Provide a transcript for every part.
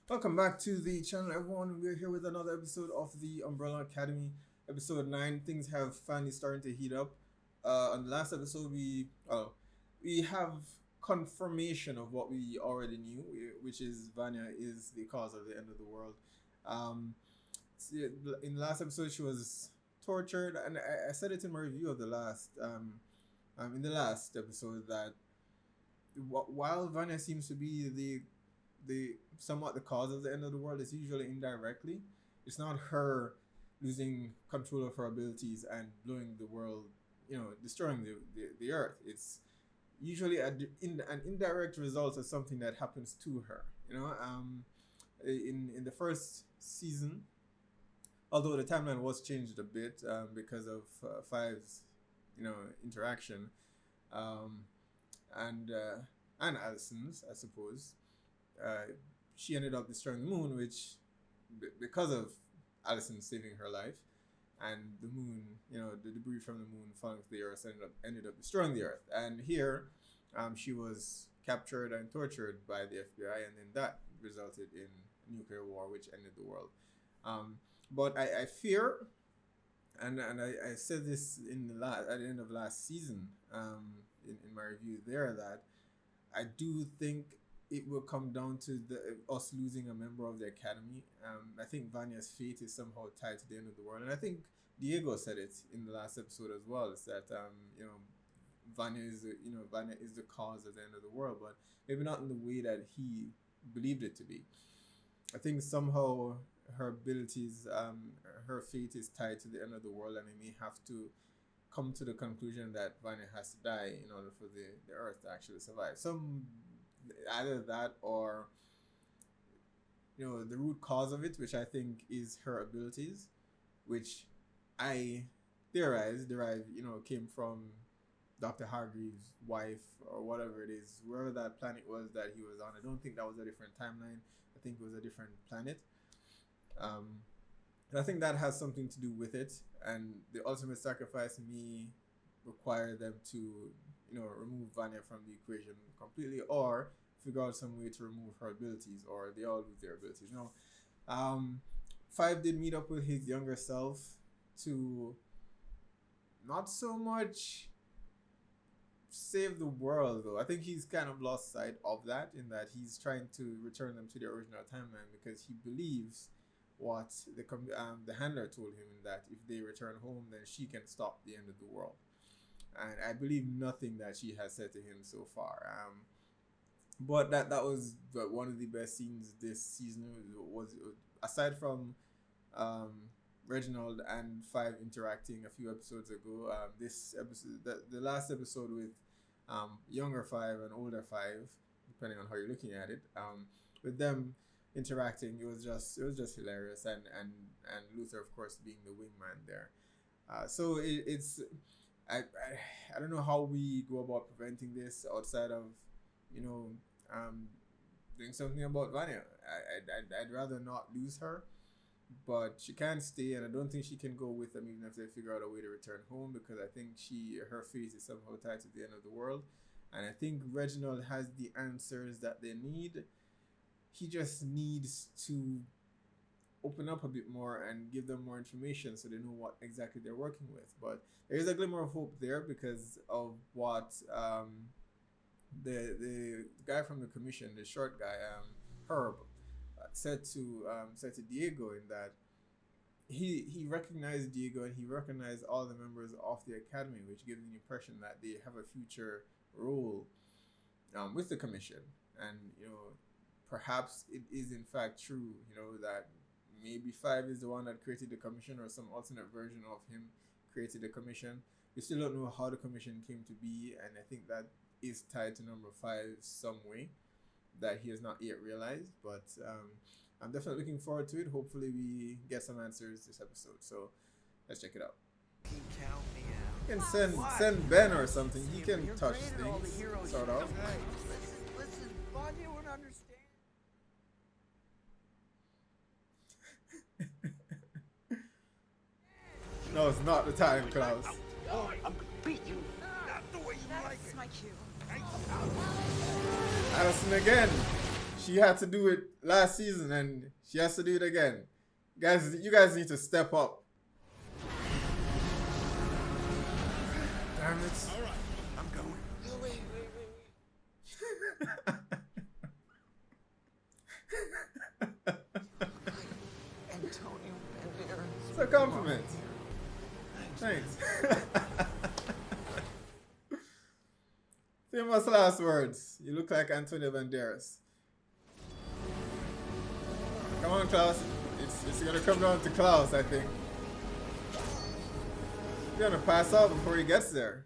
Welcome back to the channel, everyone. We're here with another episode of the Umbrella Academy, episode 9. Things have finally started to heat up. On the last episode, we have confirmation of what we already knew, which is Vanya is the cause of the end of the world. Um, in the last episode, she was tortured, and I said it in my review of the last, in the last episode that while Vanya seems to be the somewhat the cause of the end of the world, is usually indirectly. It's not her losing control of her abilities and blowing the world, destroying the earth. It's usually an indirect result of something that happens to her. In the first season, although the timeline was changed a bit because of Five's, interaction, um, and Allison's, I suppose. Uh, she ended up destroying the moon, which, because of Allison saving her life, and the moon, the debris from the moon falling to the earth ended up destroying the earth. And here, she was captured and tortured by the FBI, and then that resulted in nuclear war, which ended the world. But I fear, and I said this at the end of last season, in my review there, that I do think it will come down to us losing a member of the academy. I think Vanya's fate is somehow tied to the end of the world, and I think Diego said it in the last episode as well. Is that Vanya is the cause of the end of the world, but maybe not in the way that he believed it to be. I think somehow her abilities, her fate is tied to the end of the world, and we may have to come to the conclusion that Vanya has to die in order for the Earth to actually survive. Either that, or the root cause of it, which I think is her abilities, which I derive, came from Dr. Hargreaves' wife, or whatever it is, wherever that planet was that he was on. I don't think that was a different timeline. I think it was a different planet. And I think that has something to do with it. And the ultimate sacrifice may require them to, remove Vanya from the equation completely, or figure out some way to remove her abilities, or they all lose their abilities. Five did meet up with his younger self to not so much save the world, though. I think he's kind of lost sight of that, in that he's trying to return them to the original timeline, because he believes what the handler told him, that if they return home, then she can stop the end of the world. And I believe nothing that she has said to him so far. But that was one of the best scenes this season. Was aside from Reginald and Five interacting a few episodes ago. This episode, the last episode with younger Five and older Five, depending on how you're looking at it, with them interacting, it was just hilarious, and Luther, of course, being the wingman there. So it's I don't know how we go about preventing this outside of doing something about Vanya. I'd rather not lose her, but she can't stay, and I don't think she can go with them even if they figure out a way to return home, because I think her fate is somehow tied to the end of the world, and I think Reginald has the answers that they need. He just needs to open up a bit more and give them more information so they know what exactly they're working with. But there is a glimmer of hope there because of what the guy from the commission, the short guy, Herb, said to Diego, in that he recognized Diego, and he recognized all the members of the academy, which gives the impression that they have a future role with the commission. And perhaps it is in fact true, that maybe Five is the one that created the commission, or some alternate version of him created the commission. We still don't know how the commission came to be, and I think that is tied to number 5 some way that he has not yet realized. But I'm definitely looking forward to it. Hopefully we get some answers this episode. So let's check it out. You can send Ben or something. He can touch things, sort of. Listen, Vanya would understand. No, it's not the time, Klaus. Oh, I'm gonna beat you. Not the way you like it. That's my cue. Allison again. She had to do it last season, and she has to do it again. Guys, you guys need to step up. Damn it. All right, I'm going. No, wait. Antonio Banderas. It's a compliment. Thanks. Famous last words. You look like Antonio Banderas. Come on, Klaus. It's gonna come down to Klaus, I think. He's gonna pass out before he gets there.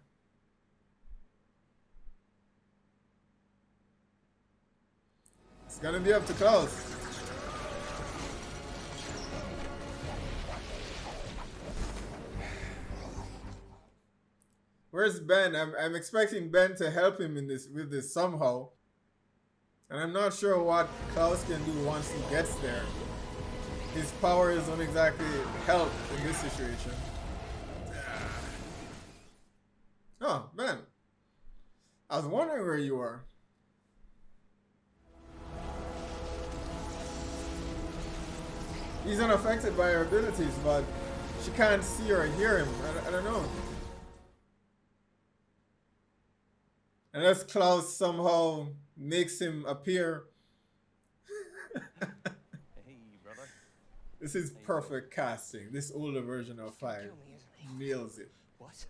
It's gonna be up to Klaus. Where's Ben? I'm expecting Ben to help him with this somehow. And I'm not sure what Klaus can do once he gets there. His powers don't exactly help in this situation. Oh, Ben. I was wondering where you were. He's unaffected by her abilities, but she can't see or hear him. I don't know. Unless Klaus somehow makes him appear. Hey, brother. This is perfect casting. This older version of 5 nails it. What?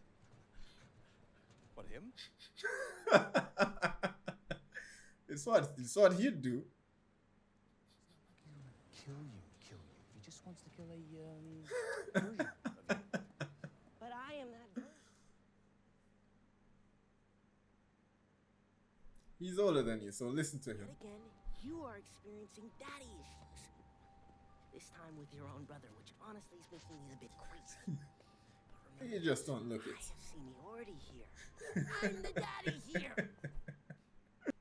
What, him? It's what he'd do. Kill you. He just wants to kill a, version of you. But I am that girl. He's older than you, so listen to him. Yet again, you are experiencing daddy issues. This time with your own brother, which honestly is making me a bit crazy. But remember, You just don't look I it. have seniority here. I'm the daddy here.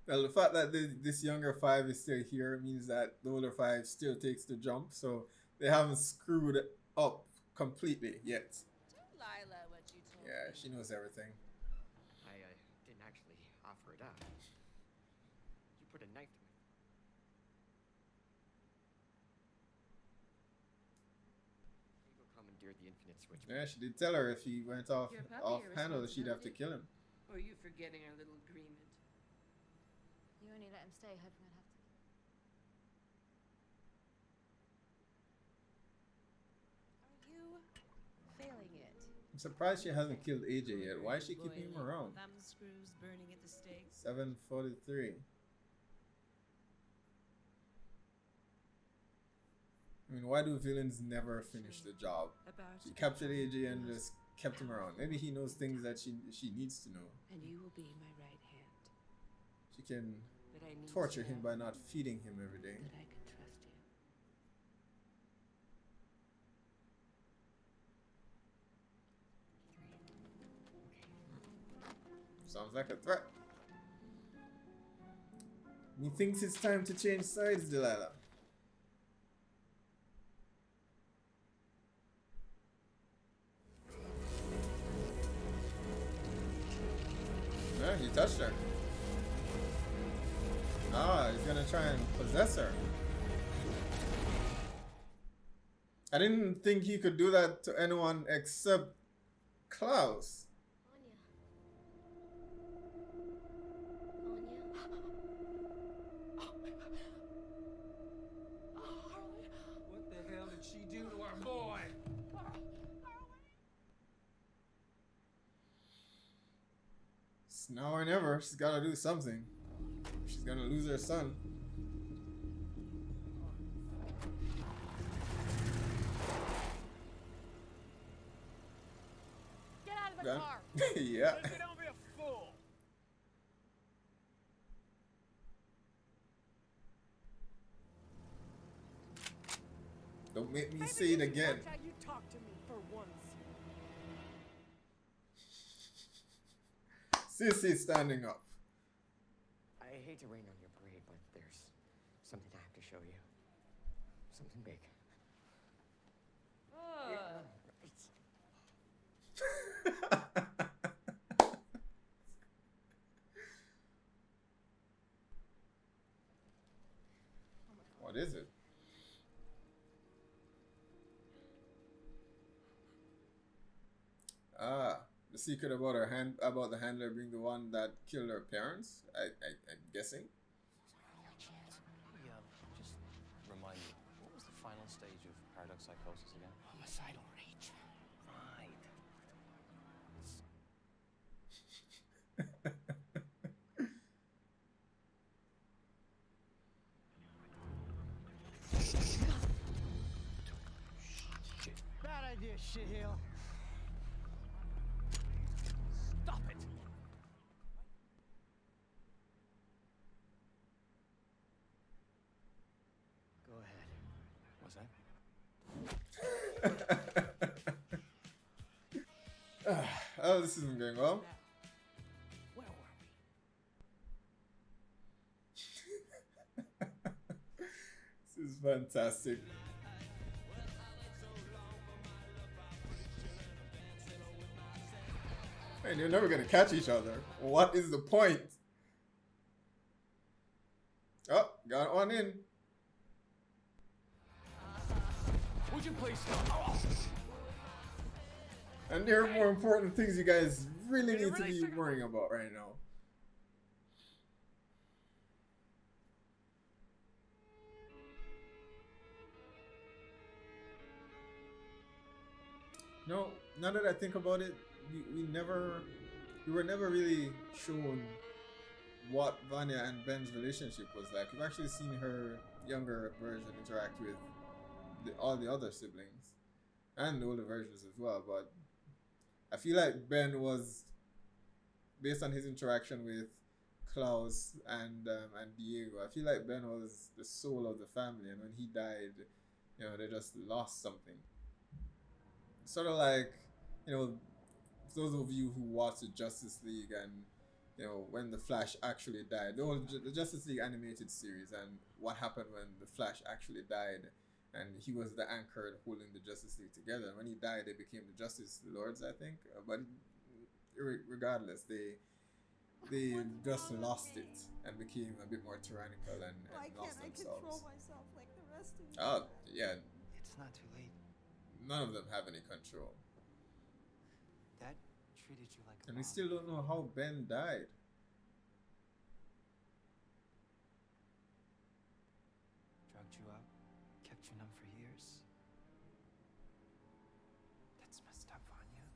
Well, the fact that this younger 5 is still here means that the older 5 still takes the jump, so they haven't screwed up completely yet. Tell Lila what you told Yeah, me. she knows everything. I didn't actually offer it up. You put a knife to my... Ego commandeered the infinite switch. Yeah, she did tell her if he went off Your puppy, your handle, she'd have to responsibility. kill him. Or are you forgetting our little agreement? You only let him stay, hoping I'd have to. Are you failing it? I'm surprised she hasn't killed AJ yet. Why is she keeping him Boiling, around? thumb screws burning at the stake. 7:43. I mean, why do villains never finish the job? About She captured AJ and just kept him around. Maybe he knows things that she needs to know. and you will be my right hand. She can But I need torture to him know by not feeding him every day. that I can trust you. Sounds like a threat. Methinks it's time to change sides, Delilah. Yeah, he touched her. Ah, he's gonna try and possess her. I didn't think he could do that to anyone except Klaus. What the hell did she do to our boy? It's now or never. She's gotta do something. She's gonna lose her son. Get out of the Gun. car! Yeah. Don't be a fool. Don't make me say it again. Watch how you talk to me for once. Sissy standing up. I hate to rain on your parade, but there's something I have to show you. Something big. It's... Ah, the secret about about the handler being the one that killed her parents. I'm guessing. Just remind me, what was the final stage of paradox psychosis again? Homicidal rage. Right. Bad idea, shitheel. Stop it! Go ahead. What's that? Oh, this isn't going well. Where were we? This is fantastic. Man, you're never gonna catch each other. What is the point? Oh, got one in. Would you please stop? And there are more important things you guys really need to be worrying about right now. No, now that I think about it, we were never really shown what Vanya and Ben's relationship was like. We've actually seen her younger version interact with all the other siblings and the older versions as well, but I feel like Ben was, based on his interaction with Klaus and Diego, I feel like Ben was the soul of the family, and when he died, you know, they just lost something. Sort of like, you know, those of you who watched the Justice League and, you know, when the Flash actually died, the Justice League animated series, and what happened when the Flash actually died, and he was the anchor holding the Justice League together. When he died, they became the Justice Lords, I think. But regardless, they just lost it and became a bit more tyrannical and lost themselves. Control myself like the rest of you? Oh, yeah. It's not too late. None of them have any control. Dad treated you like a And we mom. still don't know how Ben died. Drugged you up, kept you numb for years. That's messed up, Vanya.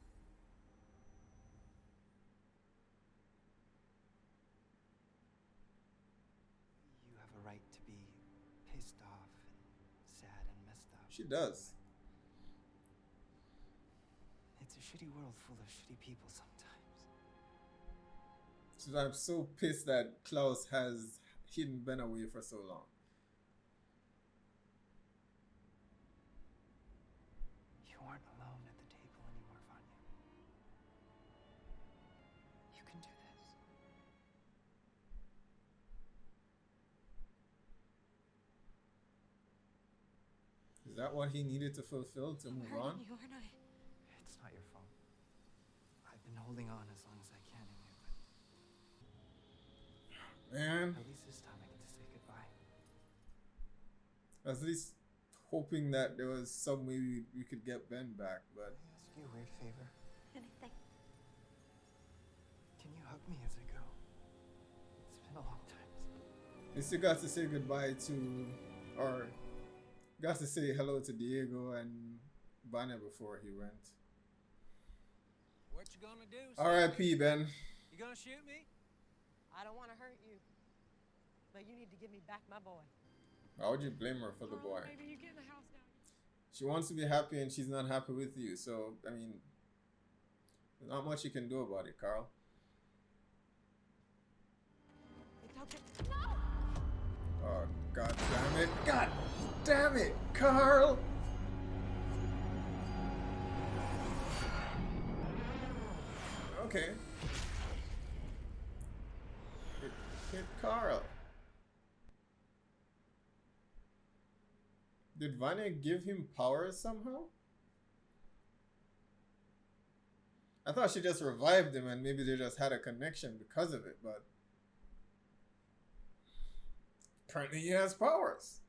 You have a right to be pissed off and sad and messed up. She does. It's a shitty world full of shitty people sometimes. So I'm so pissed that Klaus has hidden Ben away for so long. You aren't alone at the table anymore, Vanya. You can do this. Is that what he needed to fulfill to move on? You aren't I? It's not your fault. I've been holding on as long as I can in you, Man, but at least this time I get to say goodbye. I was at least hoping that there was some way we could get Ben back, but Can I ask you a weird favor? Anything. Can you hug me as I go? It's been a long time. we still got to say goodbye to, or got to say hello to Diego and Vanya before he went. What you gonna do? R.I.P. Ben. You gonna shoot me? I don't want to hurt you, but you need to give me back my boy. Why would you blame her for the boy? Maybe you get in the house now. She wants to be happy and she's not happy with you, so, I mean, there's not much you can do about it, Carl. It's okay. Oh, god damn it. God damn it, Carl! Okay. Hit Carl. Did Vanya give him powers somehow? I thought she just revived him and maybe they just had a connection because of it, but apparently he has powers.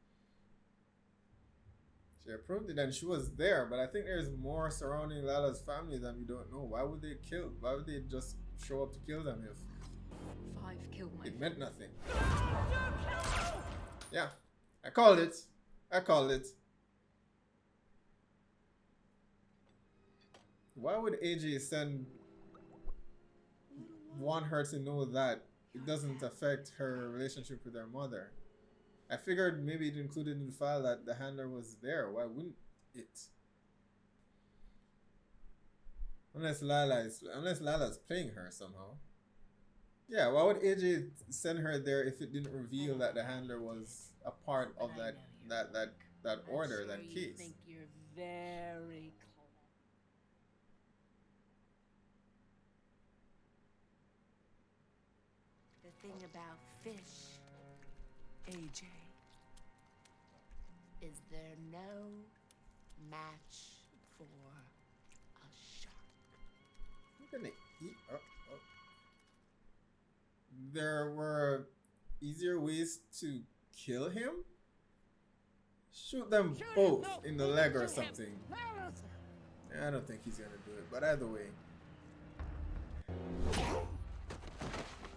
She approved it and she was there, but I think there's more surrounding Lala's family that we don't know. Why would they kill? Why would they just show up to kill them if 5 killed my it meant nothing? Yeah, I called it. I called it. Why would AJ want her to know that it doesn't affect her relationship with her mother? I figured maybe it included in the file that the handler was there. Why wouldn't it? Unless Lala's playing her somehow. Yeah, why would AJ send her there if it didn't reveal that the handler was a part of that order, that You case? think you're very clever. The thing about fish, AJ, is there no match for a shark. I'm gonna eat. There were easier ways to kill him? Shoot them both in the leg or something. I don't think he's gonna do it, but either way.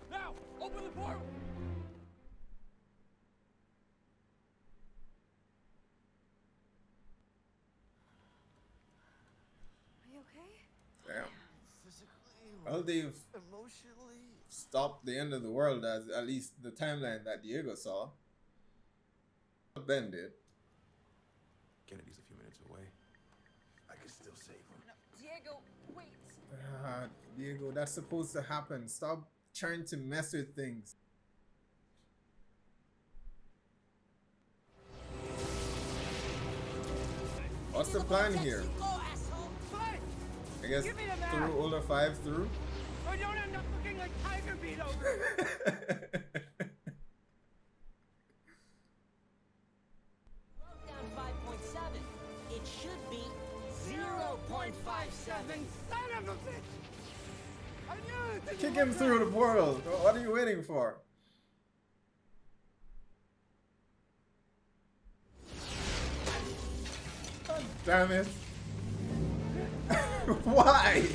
Now, open the portal. Are you okay? Damn. Physically, Well, they've emotionally. stopped the end of the world, as at least the timeline that Diego saw. Ben did. Kennedy's a few minutes away. I can still save him. Diego, wait. Diego, that's supposed to happen. Stop trying to mess with things. What's the plan here? I guess through older 5 through. Or don't end up looking like Tiger beat over. Wrote down 5.7. It should be 0.57. Son of a bitch! I knew it didn't Kick him through the portal. What are you waiting for? God damn it. Why?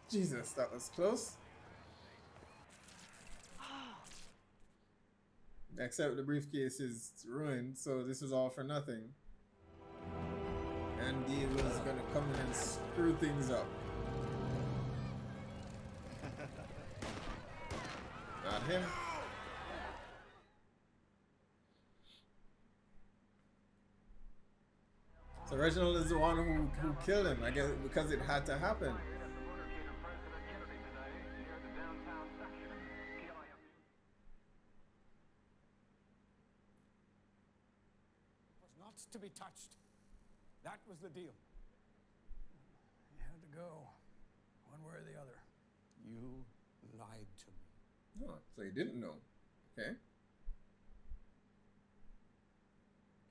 Jesus, that was close. Except the briefcase is ruined, so this is all for nothing. And Diego's gonna come in and screw things up. Not him. So Reginald is the one who killed him, I guess, because it had to happen. Was not to be touched. That was the deal. You had to go, one way or the other. You lied to me. Oh, so he didn't know. Okay.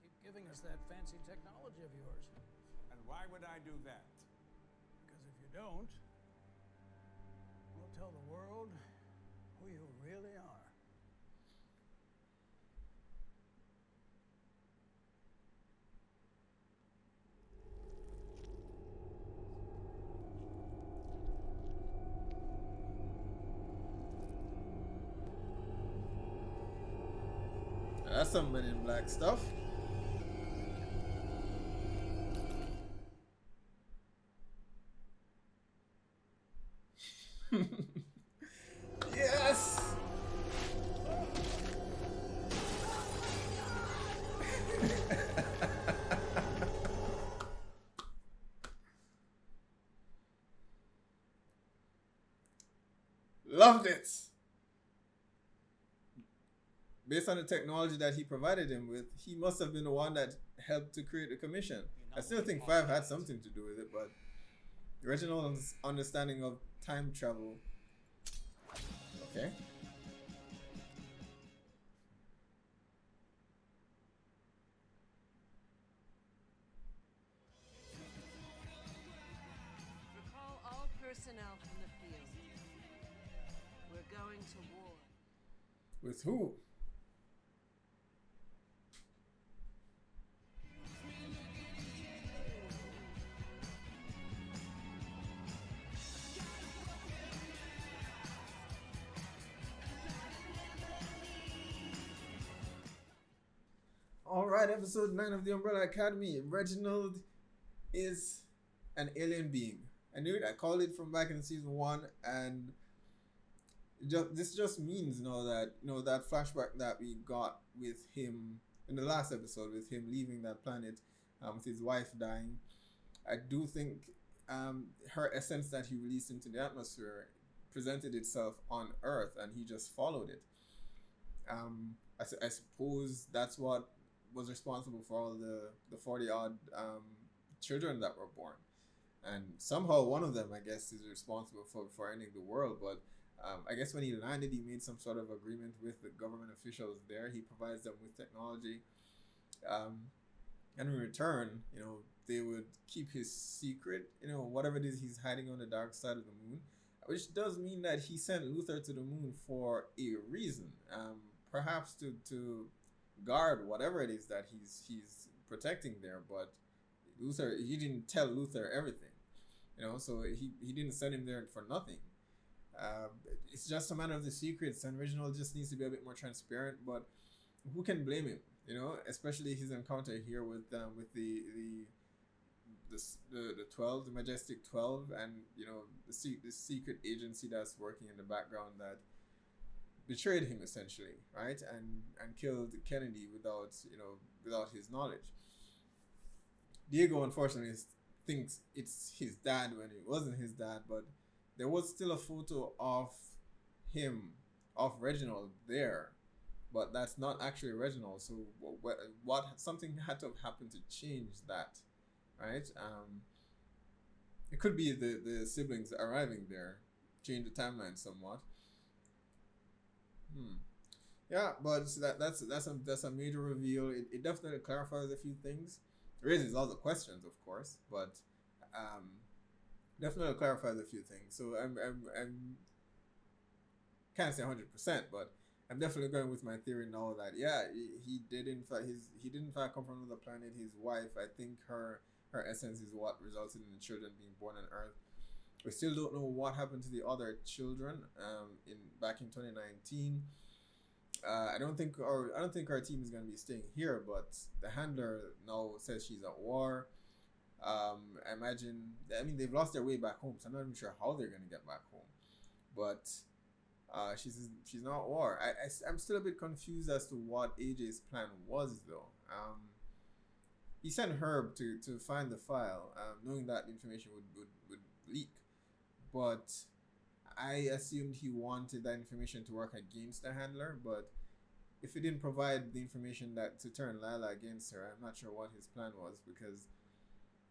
Keep giving us that fancy technology of yours. And why would I do that? Because if you don't, we'll tell the world who you really are. That's some Men in Black stuff. Yes! Loved it! Based on the technology that he provided him with, he must have been the one that helped to create the commission. I still think 5 had something to do with it, but Reginald's understanding of time travel. Okay. to war. With who? All right, episode 9 of the Umbrella Academy. Reginald is an alien being. I knew it. I called it from back in season 1, and this just means that flashback that we got with him in the last episode, with him leaving that planet, with his wife dying. I do think her essence that he released into the atmosphere presented itself on Earth, and he just followed it. I suppose that's what was responsible for all the 40 odd children that were born, and somehow one of them, I guess, is responsible for ending the world. But I guess when he landed, he made some sort of agreement with the government officials there. He provides them with technology, and in return, they would keep his secret, whatever it is he's hiding on the dark side of the moon, which does mean that he sent Luther to the moon for a reason, perhaps to guard whatever it is that he's protecting there. But Luther, he didn't tell Luther everything, so he didn't send him there for nothing. It's just a matter of the secrets, and Reginald just needs to be a bit more transparent. But who can blame him? Especially his encounter here with the 12, the Majestic 12, and the secret agency that's working in the background that betrayed him essentially, right, and killed Kennedy without his knowledge. Diego unfortunately thinks it's his dad when it wasn't his dad, but there was still a photo of Reginald there, but that's not actually Reginald. So what something had to have happened to change that, right? It could be the siblings arriving there change the timeline somewhat. Yeah, but that's a major reveal. It definitely clarifies a few things. Raises lots of questions, of course, but definitely clarifies a few things. So I'm can't say 100%, but I'm definitely going with my theory now that he did in fact come from another planet. His wife, I think her essence is what resulted in the children being born on Earth. We still don't know what happened to the other children back in 2019. I don't think our team is going to be staying here, but the handler now says she's at war. I mean, they've lost their way back home, so I'm not even sure how they're going to get back home. But she's not at war. I'm still a bit confused as to what AJ's plan was, though. He sent Herb to find the file, knowing that the information would leak. But I assumed he wanted that information to work against the handler, but if he didn't provide the information to turn Lila against her, I'm not sure what his plan was, because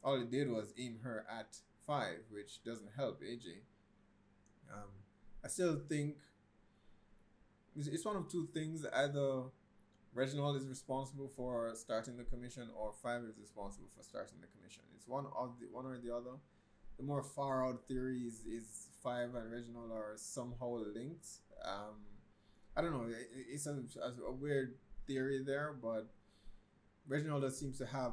all he did was aim her at 5, which doesn't help AJ. I still think it's one of two things. Either Reginald is responsible for starting the commission, or 5 is responsible for starting the commission. It's one or the other. The more far out theories is 5 and Reginald are somehow linked. I don't know. It's a weird theory there, but Reginald just seems to have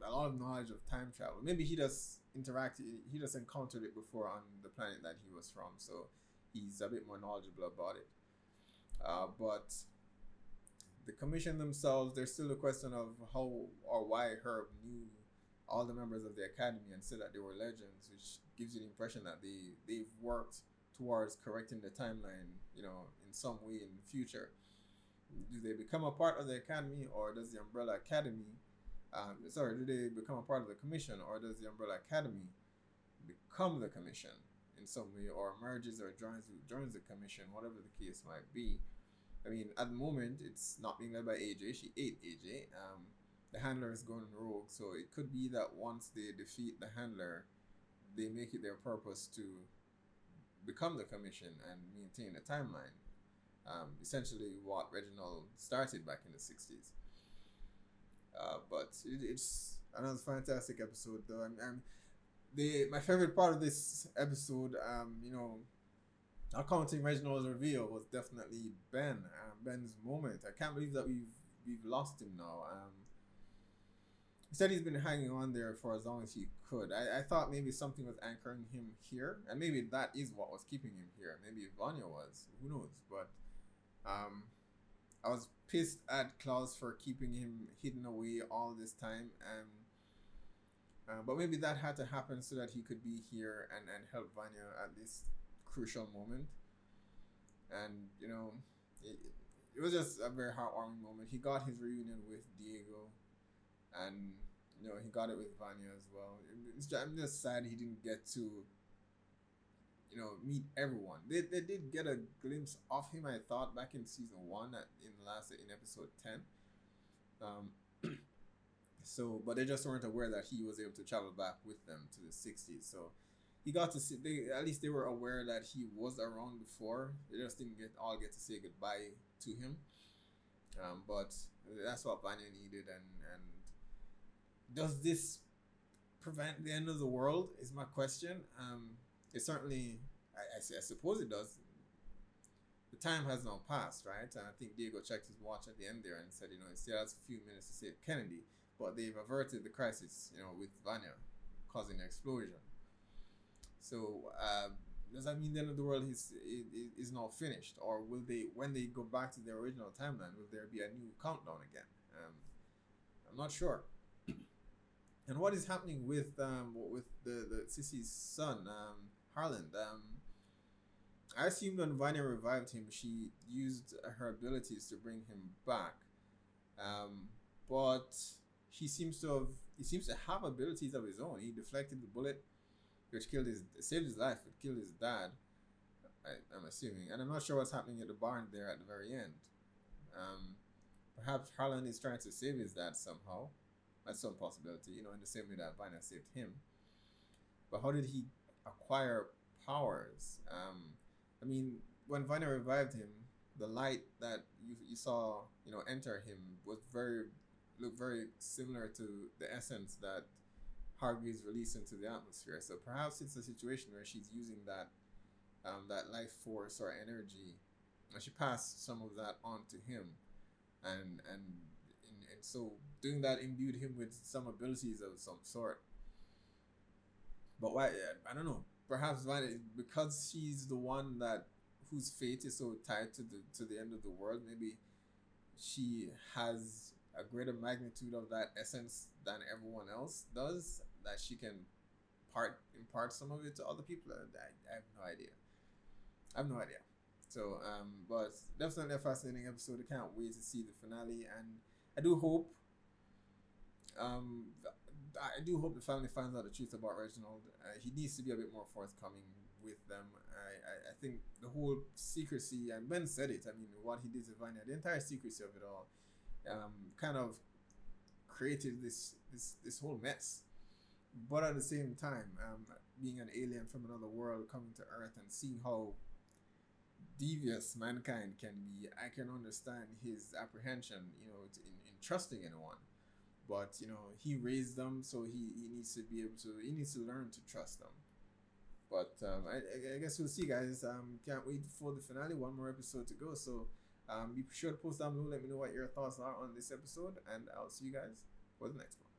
a lot of knowledge of time travel. Maybe he just encountered it before on the planet that he was from, so he's a bit more knowledgeable about it. But the commission themselves, there's still a question of how or why Herb knew all the members of the academy and said that they were legends, which gives you the impression that they've worked towards correcting the timeline, in some way in the future. Do they become a part of the academy, or does the Umbrella Academy do they become a part of the commission, or does the Umbrella Academy become the commission in some way, or merges or joins the commission, whatever the case might be? I mean, at the moment, it's not being led by AJ. She ate AJ. The handler is going rogue, so it could be that once they defeat the handler, they make it their purpose to become the commission and maintain the timeline. Essentially what Reginald started back in the 60s. But it's another fantastic episode, though. My favorite part of this episode, accounting Reginald's reveal was definitely Ben's moment. I can't believe that we've lost him now. He said he's been hanging on there for as long as he could. I thought maybe something was anchoring him here, and maybe that is what was keeping him here. Maybe Vanya was. Who knows? But I was pissed at Klaus for keeping him hidden away all this time. But maybe that had to happen so that he could be here and help Vanya at this crucial moment. And, you know, it was just a very heartwarming moment. He got his reunion with Diego, and, you know, he got it with Vanya as well. I'm just sad he didn't get to, you know, meet everyone. They did get a glimpse of him, I thought, back in season 1 in episode 10. So, but they just weren't aware that he was able to travel back with them to the 60s. So he got to see, at least they were aware that he was around before. They just didn't all get to say goodbye to him. But that's what Vanya needed. And does this prevent the end of the world is my question. It certainly, I suppose it does. The time has now passed, right? And I think Diego checked his watch at the end there and said, you know, it still has a few minutes to save Kennedy. But they've averted the crisis, you know, with Vanya causing an explosion. So does that mean the end of the world is now finished, or will they, when they go back to their original timeline, will there be a new countdown again? I'm not sure. And what is happening with the Sissy's son, Harland? I assumed when Vanya revived him, she used her abilities to bring him back. But he seems to have abilities of his own. He deflected the bullet, which saved his life, but killed his dad. I'm assuming, and I'm not sure what's happening at the barn there at the very end. Perhaps Harlan is trying to save his dad somehow. That's some possibility, you know, in the same way that Vanya saved him. But how did he acquire powers? I mean, when Vanya revived him, the light that you saw, you know, enter him looked very similar to the essence that Hargreaves released into the atmosphere. So perhaps it's a situation where she's using that life force or energy, and she passed some of that on to him, and so doing that imbued him with some abilities of some sort. But why? I don't know. Perhaps Vanya, because she's the one whose fate is so tied to the end of the world, maybe she has a greater magnitude of that essence than everyone else does, that she can impart some of it to other people. I have no idea. So, but definitely a fascinating episode. I can't wait to see the finale, and I do hope the family finds out the truth about Reginald. He needs to be a bit more forthcoming with them. I think the whole secrecy, and Ben said it, I mean, what he did to Vanya, the entire secrecy of it all, kind of created this whole mess. But at the same time, being an alien from another world coming to Earth and seeing how devious mankind can be, I can understand his apprehension, you know, in trusting anyone. But, you know, he raised them, so he needs to learn to trust them. But I guess we'll see, guys. Can't wait for the finale. One more episode to go. So be sure to post down below. Let me know what your thoughts are on this episode, and I'll see you guys for the next one.